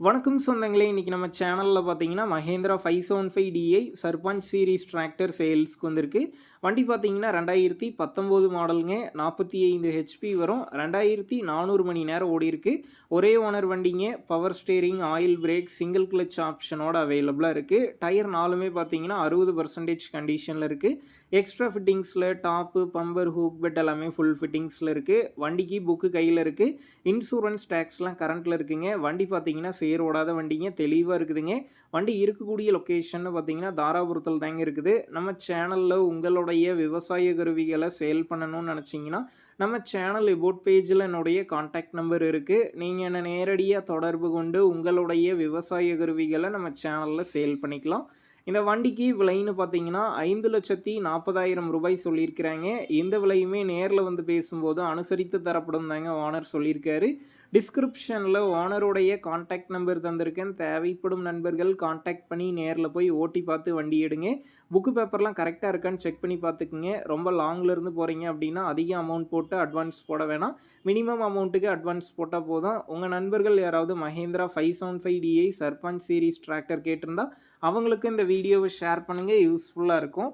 வணக்கம் சொந்தங்களே! இன்னைக்கு நம்ம சேனல்ல பார்த்தீங்கன்னா, Mahindra 575 DI Sarpanch series tractor சேல்ஸ்க்கு வந்திருக்கு. வண்டி பார்த்தீங்கன்னா 2019 மாடலுங்க. 45 ஹெச்பி வரும். 2400 மணி நேரம் ஓடியிருக்கு. ஒரே ஓனர் வண்டிங்க. Power steering, oil brake, single clutch ஆப்ஷனோட அவைலபிளா இருக்கு. டயர் 4மே பார்த்தீங்கன்னா 60% கண்டிஷன்ல இருக்கு. எக்ஸ்ட்ரா ஃபிட்டிங்ஸ்ல டாப்பு, பம்பர், ஹூக் பெட் எல்லாமே ஃபுல் ஃபிட்டிங்ஸ்ல இருக்கு. வண்டிக்கு புக்கு கையில இருக்கு. இன்சூரன்ஸ் டேக்ஸ்லாம் கரண்ட்ல இருக்குங்க. வண்டி பார்த்தீங்கன்னா சேர் ஓடாத வண்டிங்க. தெளிவா இருக்குதுங்க. வண்டி இருக்கக்கூடிய லொக்கேஷன்னு பார்த்தீங்கன்னா, தாராபுரத்தில தாங்க இருக்குது. நம்ம சேனல்ல உங்களுடைய விவசாய கருவிகள சேல் பண்ணணும்னு நெனச்சீங்கன்னா, நம்ம சேனல் எபோட் பேஜ்ல என்னுடைய கான்டாக்ட் நம்பர் இருக்கு. நீங்க என்ன நேரடியா தொடர்பு கொண்டு உங்களுடைய விவசாய கருவிகள நம்ம சேனல்ல சேல் பண்ணிக்கலாம். இந்த வண்டிக்கு விலைன்னு பார்த்தீங்கன்னா, ரூ. 5,40,000 சொல்லியிருக்கிறாங்க. இந்த விலையுமே நேர்ல வந்து பேசும்போது அனுசரித்து தரப்படும் தாங்க ஓனர் சொல்லியிருக்காரு. டிஸ்கிரிப்ஷன்ல ஓனருடைய கான்டாக்ட் நம்பர் தந்திருக்கேன். தேவைப்படும் நண்பர்கள் கான்டாக்ட் பண்ணி நேர்ல போய் ஓட்டி பார்த்து வண்டி எடுங்க. புக்கு பேப்பர்லாம் கரெக்ட்டா இருக்கான்னு செக் பண்ணி பார்த்துக்குங்க. ரொம்ப லாங்ல இருந்து போறீங்க அப்படின்னா, அதிக அமௌண்ட் போட்டு அட்வான்ஸ் போட வேணாம். மினிமம் அமௌண்ட்டுக்கு அட்வான்ஸ் போட்டா போதும். உங்க நண்பர்கள் யாராவது Mahindra 575 DI Sarpanch series tractor கேட்டிருந்தா, அவங்களுக்கு இந்த வீடியோவ ஷேர் பண்ணுங்க. யூஸ்ஃபுல்லா இருக்கும்.